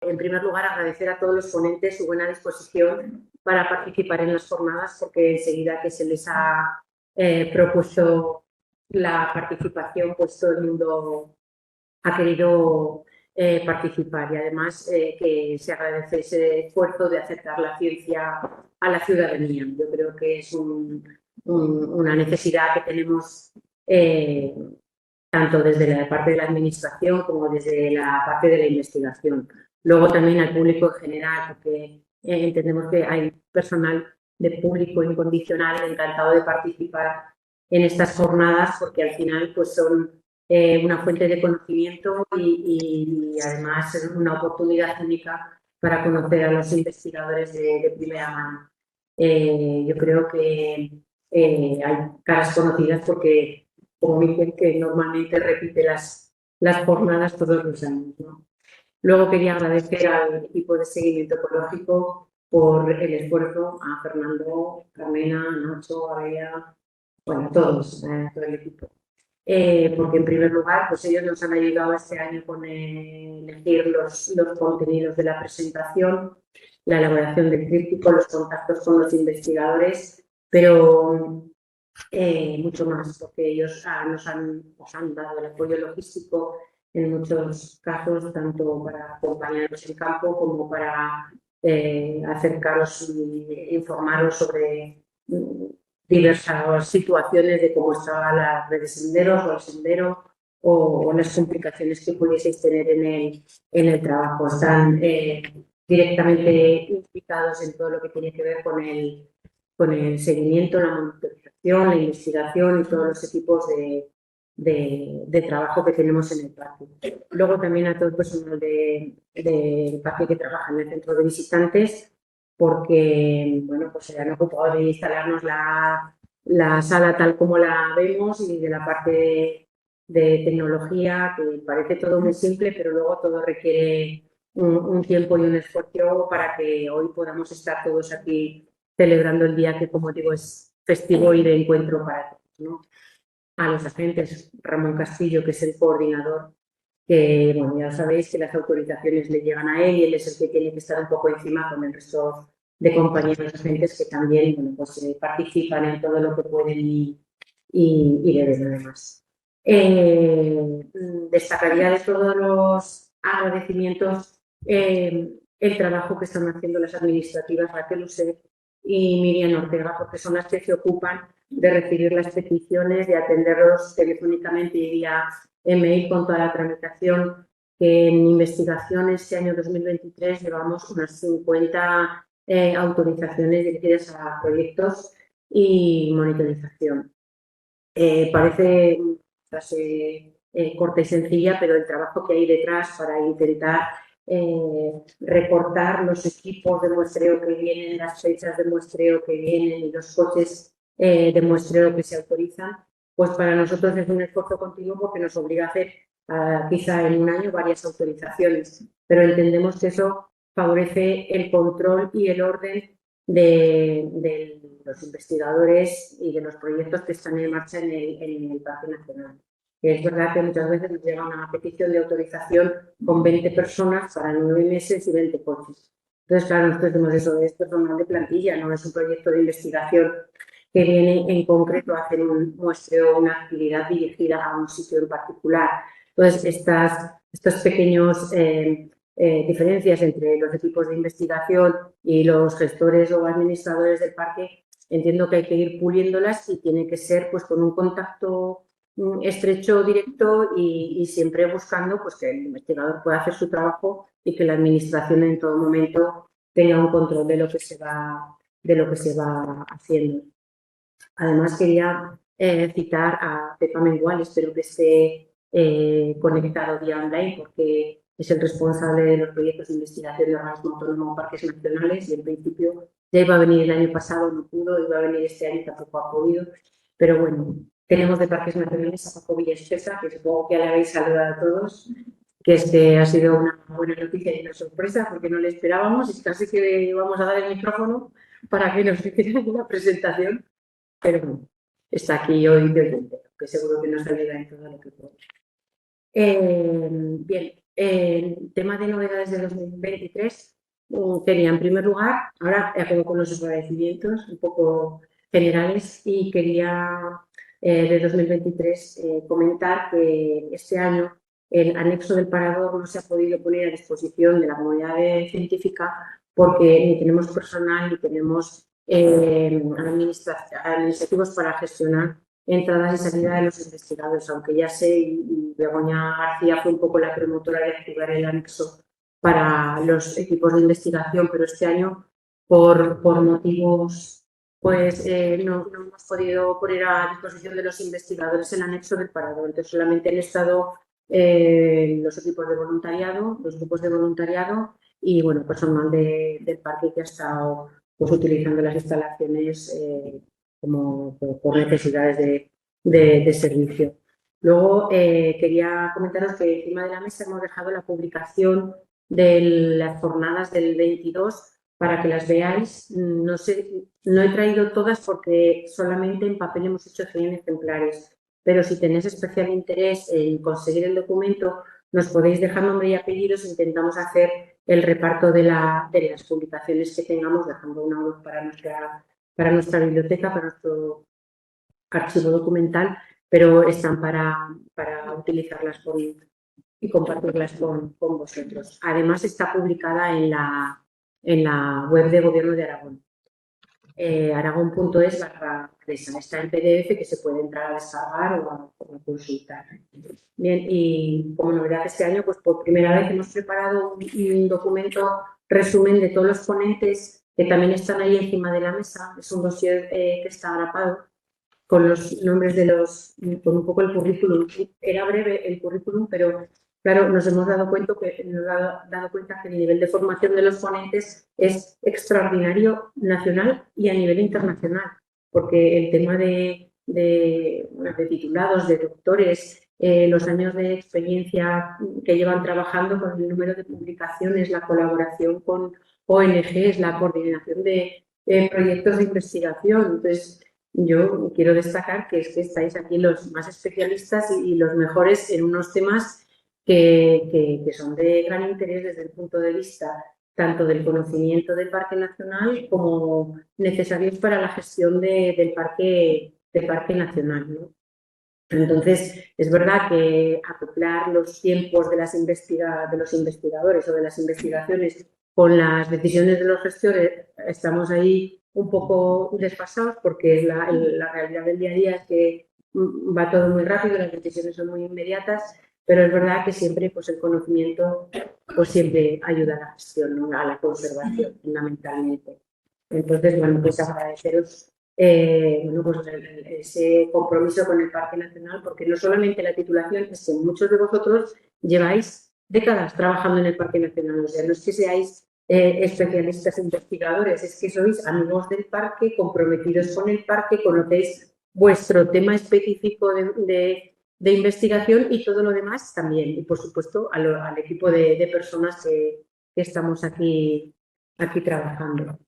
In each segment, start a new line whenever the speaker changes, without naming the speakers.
en primer lugar, agradecer a todos los ponentes su buena disposición para participar en las jornadas, porque enseguida que se les ha propuesto la participación, pues todo el mundo ha querido participar, y además que se agradece ese esfuerzo de acercar la ciencia a la ciudadanía. Yo creo que es una necesidad que tenemos tanto desde la parte de la administración como desde la parte de la investigación. Luego también al público en general, porque entendemos que hay personal de público incondicional encantado de participar en estas jornadas, porque al final pues son una fuente de conocimiento y además es una oportunidad única para conocer a los investigadores de primera mano. Yo creo que hay caras conocidas porque, como dicen, que normalmente repite las jornadas todos los años, ¿no? Luego quería agradecer al equipo de seguimiento ecológico por el esfuerzo, a Fernando, Carmena, Nacho, a Bea, bueno, a todos, todo el equipo. Porque en primer lugar, pues ellos nos han ayudado este año con elegir los contenidos de la presentación, la elaboración del tríptico, los contactos con los investigadores, pero mucho más, porque ellos nos han dado el apoyo logístico en muchos casos, tanto para acompañaros en campo como para acercaros e informaros sobre diversas situaciones de cómo estaba la red de senderos o el sendero o las complicaciones que pudieseis tener en el trabajo. Están directamente implicados en todo lo que tiene que ver con el seguimiento, la monitorización, la investigación y todos los equipos de trabajo que tenemos en el parque. Luego también a todo el personal del parque que trabaja en el centro de visitantes, porque bueno, pues se han ocupado de instalarnos la sala tal como la vemos, y de la parte de tecnología, que parece todo muy simple, pero luego todo requiere un tiempo y un esfuerzo para que hoy podamos estar todos aquí celebrando el día que, como digo, es festivo y de encuentro para todos, ¿no? A los agentes, Ramón Castillo, que es el coordinador, que, bueno, ya sabéis que las autorizaciones le llegan a él y él es el que tiene que estar un poco encima con el resto de compañeros agentes que también, bueno, pues, participan en todo lo que pueden y deben, además. Destacaría de todos los agradecimientos el trabajo que están haciendo las administrativas Raquel Used y Miriam Ortega, porque son las que se ocupan de recibir las peticiones, de atenderlos telefónicamente y vía email con toda la tramitación. Que en investigación este año 2023 llevamos unas 50 autorizaciones dirigidas a proyectos y monitorización. Parece una frase corta y sencilla, pero el trabajo que hay detrás para intentar recortar los equipos de muestreo que vienen, las fechas de muestreo que vienen y los coches de muestreo que se autorizan, pues para nosotros es un esfuerzo continuo, porque nos obliga a hacer quizá en un año varias autorizaciones, pero entendemos que eso favorece el control y el orden de los investigadores y de los proyectos que están en marcha en el Parque Nacional. Es verdad que muchas veces nos llega una petición de autorización con 20 personas para 9 meses y 20 coches. Entonces, claro, nosotros decimos eso, es personal de plantilla, no es un proyecto de investigación que viene en concreto a hacer un muestreo, una actividad dirigida a un sitio en particular. Entonces, estos pequeños diferencias entre los equipos de investigación y los gestores o administradores del parque, entiendo que hay que ir puliéndolas y tiene que ser, pues, con un contacto estrecho, directo y siempre buscando, pues, que el investigador pueda hacer su trabajo y que la administración en todo momento tenga un control de lo que se va haciendo. Además, quería citar a Pepa Mengual, espero que esté conectado vía online, porque es el responsable de los proyectos de investigación de organismo autónomo Parques Nacionales, y en principio ya iba a venir el año pasado, no pudo, iba a venir este año, tampoco ha podido, pero bueno, tenemos de Parques Nacionales a Paco Villaespesa, que supongo que ya le habéis saludado a todos, que ha sido una buena noticia y una sorpresa, porque no le esperábamos, y casi que vamos a dar el micrófono para que nos hiciera una presentación, pero bueno, está aquí hoy de oyente, que seguro que nos ayuda en todo lo que puede. Bien, El tema de novedades de 2023, quería en primer lugar, ahora acabo con los agradecimientos un poco generales y quería de 2023 comentar que este año el anexo del parador no se ha podido poner a disposición de la comunidad científica porque ni tenemos personal ni tenemos administrativos para gestionar entradas y salidas de los investigadores, aunque ya sé, y Begoña García fue un poco la promotora de activar el anexo para los equipos de investigación, pero este año, por motivos, pues no hemos podido poner a disposición de los investigadores el anexo del parador. Entonces, solamente han estado los equipos de voluntariado, los grupos de voluntariado y, bueno, personal del parque que ha estado pues, utilizando las instalaciones como por necesidades de servicio. Luego, quería comentaros que encima de la mesa hemos dejado la publicación de las jornadas del 22 para que las veáis. No he traído todas porque solamente en papel hemos hecho 100 ejemplares, pero si tenéis especial interés en conseguir el documento, nos podéis dejar nombre y apellidos. Intentamos hacer el reparto de las publicaciones que tengamos, dejando una voz para nuestra biblioteca, para nuestro archivo documental, pero están para utilizarlas y compartirlas con vosotros. Además, está publicada en la web de Gobierno de Aragón. Aragón.es/presa. Está en PDF que se puede entrar a descargar o a consultar. Bien, y como novedad este año, pues por primera vez hemos preparado un documento resumen de todos los ponentes que también están ahí encima de la mesa. Es un dossier que está grapado con los nombres con un poco el currículum. Era breve el currículum, pero claro, nos hemos dado cuenta que el nivel de formación de los ponentes es extraordinario nacional y a nivel internacional, porque el tema de titulados, de doctores, los años de experiencia que llevan trabajando con el número de publicaciones, la colaboración con ONGs, la coordinación de proyectos de investigación. Entonces, yo quiero destacar que estáis aquí los más especialistas y los mejores en unos temas que son de gran interés desde el punto de vista tanto del conocimiento del Parque Nacional como necesarios para la gestión del Parque Nacional, ¿no? Entonces, es verdad que acoplar los tiempos de los investigadores o de las investigaciones con las decisiones de los gestores, estamos ahí un poco desfasados porque la realidad del día a día es que va todo muy rápido, las decisiones son muy inmediatas, pero es verdad que siempre pues, el conocimiento pues, siempre ayuda a la gestión, ¿no? A la conservación, fundamentalmente. Entonces, bueno, pues agradeceros pues ese compromiso con el Parque Nacional, porque no solamente la titulación, es que muchos de vosotros lleváis décadas trabajando en el Parque Nacional. O sea, no es que seáis especialistas investigadores, es que sois amigos del parque, comprometidos con el parque, conocéis vuestro tema específico de investigación y todo lo demás también. Y, por supuesto, al equipo de personas que estamos aquí trabajando.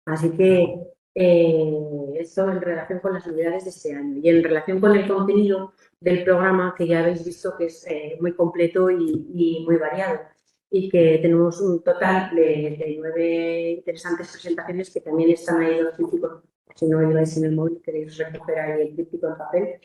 Así que esto en relación con las novedades de este año y en relación con el contenido del programa, que ya habéis visto que es muy completo y muy variado y que tenemos un total de 9 interesantes presentaciones que también están ahí los trípticos. Si no lleváis en el móvil, queréis recoger ahí el tríptico en papel.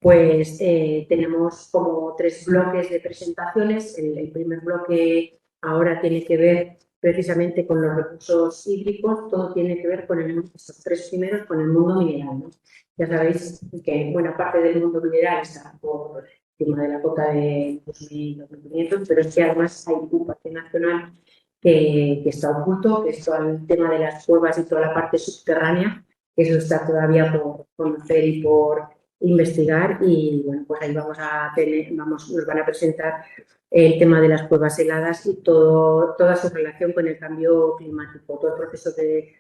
Pues tenemos como 3 bloques de presentaciones. El primer bloque ahora tiene que ver precisamente con los recursos hídricos, todo tiene que ver con estos 3 primeros, con el mundo mineral, ¿no? Ya sabéis que buena parte del mundo mineral está por encima de la cota de 2.500, pero es que además hay un parque nacional que está oculto, que es todo el tema de las cuevas y toda la parte subterránea, que eso está todavía por conocer y por investigar, y bueno, pues ahí nos van a presentar el tema de las cuevas heladas y toda su relación con el cambio climático, todo el proceso de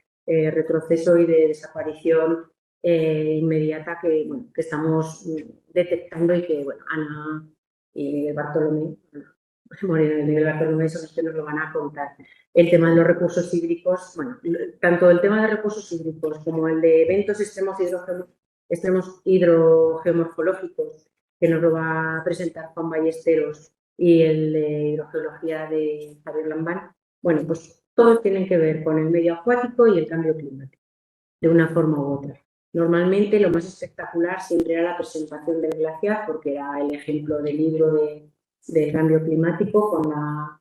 retroceso y de desaparición inmediata que estamos detectando y que, bueno, Ana y Miguel Bartolomé, Moreno y Miguel Bartolomé son los que nos lo van a contar. El tema de los recursos hídricos, bueno, tanto el tema de recursos hídricos como el de eventos extremos hidrogeomorfológicos, que nos lo va a presentar Juan Ballesteros, y el de hidrogeología de Javier Lambán. Bueno, pues todos tienen que ver con el medio acuático y el cambio climático, de una forma u otra. Normalmente lo más espectacular siempre era la presentación del glaciar, porque era el ejemplo del libro de cambio climático con la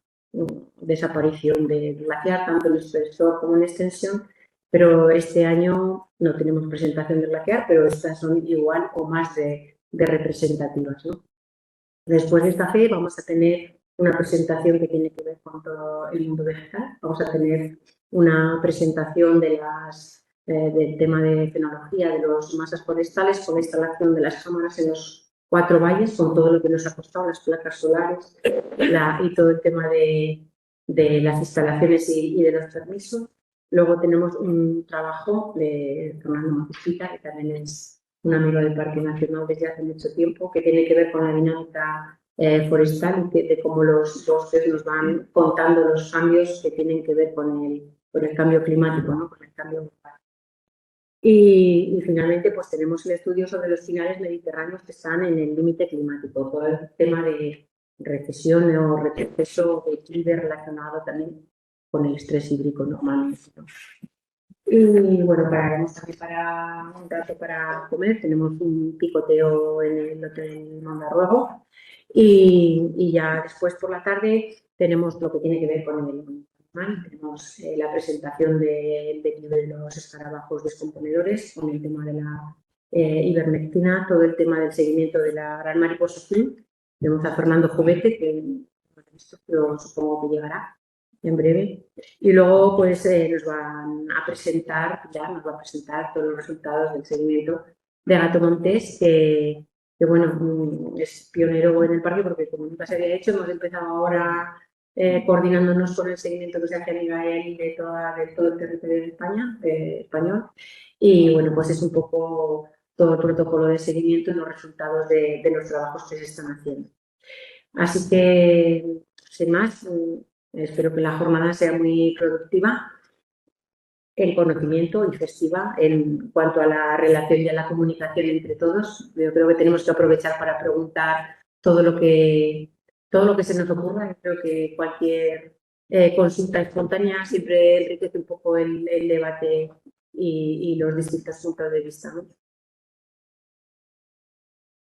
desaparición del glaciar, tanto en espesor como en extensión, pero este año no tenemos presentación del glaciar, pero estas son igual o más de representativas, ¿no? Después de esta fe vamos a tener una presentación que tiene que ver con todo el mundo vegetal. Vamos a tener una presentación del tema de tecnología de las masas forestales con la instalación de las cámaras en los 4 valles, con todo lo que nos ha costado, las placas solares y todo el tema de las instalaciones y de los permisos. Luego tenemos un trabajo de Fernando Matujita, que también es un amigo del Parque Nacional desde hace mucho tiempo, que tiene que ver con la dinámica forestal y de cómo los bosques nos van contando los cambios que tienen que ver con el cambio climático, ¿no? Con el cambio global. Y finalmente, pues tenemos el estudio sobre los pinares mediterráneos que están en el límite climático, todo el tema de recesión o retroceso de declive relacionado también con el estrés hídrico normalmente, ¿no? Y bueno, pararemos también para un rato para comer. Tenemos un picoteo en el Hotel Mondarruego y ya después por la tarde tenemos lo que tiene que ver con el animal. Tenemos la presentación del declive de los escarabajos descomponedores con el tema de la ivermectina, todo el tema del seguimiento de la gran mariposa azul. Tenemos a Fernando Jovete, que pero supongo que llegará en breve. Y luego pues nos va a presentar todos los resultados del seguimiento de Gato Montés, que bueno, es pionero en el parque porque como nunca se había hecho, hemos empezado ahora coordinándonos con el seguimiento que se hace a nivel de todo el territorio de España, español. Y bueno, pues es un poco todo el protocolo de seguimiento y los resultados de los trabajos que se están haciendo. Así que, sin más, espero que la jornada sea muy productiva en conocimiento y festiva en cuanto a la relación y a la comunicación entre todos. Yo creo que tenemos que aprovechar para preguntar todo lo que se nos ocurra. Yo creo que cualquier consulta espontánea siempre enriquece un poco el debate y los distintos puntos de vista, ¿no?